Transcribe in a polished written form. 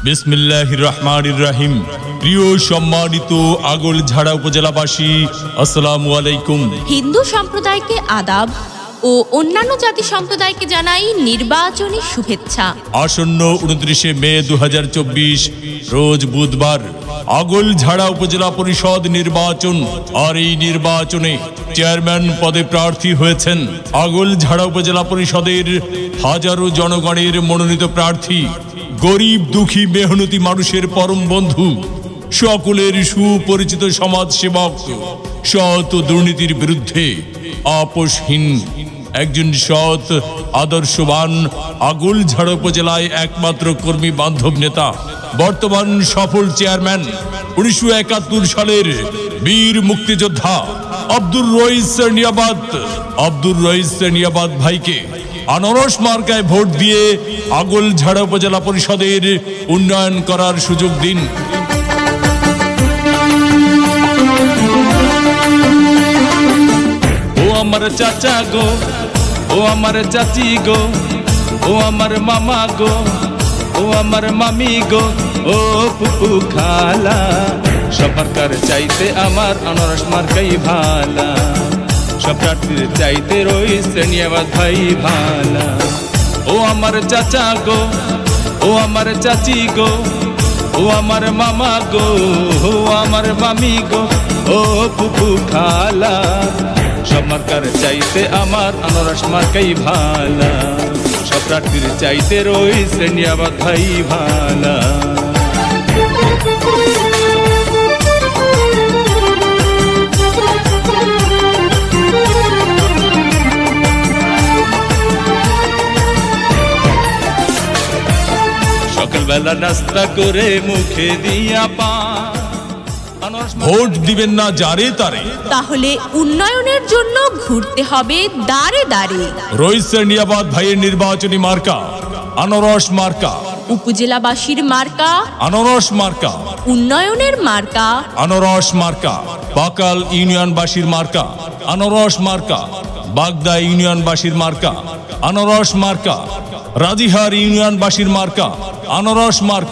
বিসমিল্লাহির রহমানির রহিম। প্রিয় সম্মানিত আগলঝাড়া উপজেলাবাসী, আসসালামু আলাইকুম। হিন্দু সম্প্রদায়কে আদাব ও অন্যান্য জাতি সম্প্রদায়কে জানাই নির্বাচনী শুভেচ্ছা। আসন্ন 29 মে 2024 রোজ বুধবার আগলঝাড়া উপজেলা পরিষদ নির্বাচন। আর এই নির্বাচনে চেয়ারম্যান পদে প্রার্থী হয়েছেন আগলঝাড়া উপজেলা পরিষদের হাজারো জনগণের মনোনীত প্রার্থী, গরিব দুঃখী মেহনতি মানুষের পরম বন্ধু, সকলের সুপরিচিত সমাজসেবক, সৎ দুর্নীতির বিরুদ্ধে আপোষহীন একজন সৎ আদর্শবান আগলঝাড়া উপজেলায় একমাত্র কর্মী বান্ধব নেতা, বর্তমান সফল চেয়ারম্যান, 1971 সালের বীর মুক্তিযোদ্ধা আব্দুর রইস নিয়াবাদ ভাইকে আনারস মার্কায় ভোট দিয়ে আগলঝাড়া উপজেলা পরিষদের উন্নয়ন করার সুযোগ দিন। ও আমার চাচা গো, ও আমার চাচি গো, ও আমার মামা গো, ও আমার মামি গো, ও পুপু খালা, সবার চাইতে আমার আনারস মার্কাই ভালা, সব প্রার্থীর চাইতে রইস নিয়াবাদ ভাই ভালা। ও আমার চাচা গো, ও আমার চাচি গো, ও আমার মামা গো, ও আমার মামি গো, ও পুপু খালা, সব মার্কার চাইতে আমার আনারস মার্কাই ভালা, সব প্রার্থীর চাইতে রইস নিয়াবাদ ভাই ভালা। সকালবেলা নাস্তা করে মুখে দিয়া পান, ভোট দিবেন না যারে তারে, তাহলে উন্নয়নের জন্য ঘুরতে হবে দাঁড়ে দাঁড়ে। রইস নিয়াবাদ ভাইয়ের নির্বাচনী মার্কা আনারস মার্কা, উপজেলাবাসীর মার্কা আনারস মার্কা, উন্নয়নের মার্কা আনারস মার্কা, বাকাল ইউনিয়নবাসীর মার্কা আনারস মার্কা, বাগদা ইউনিয়নবাসীর মার্কা আনারস মার্কা, রাজিহার ইউনিয়নবাসীর মার্কা আনারস মার্কা।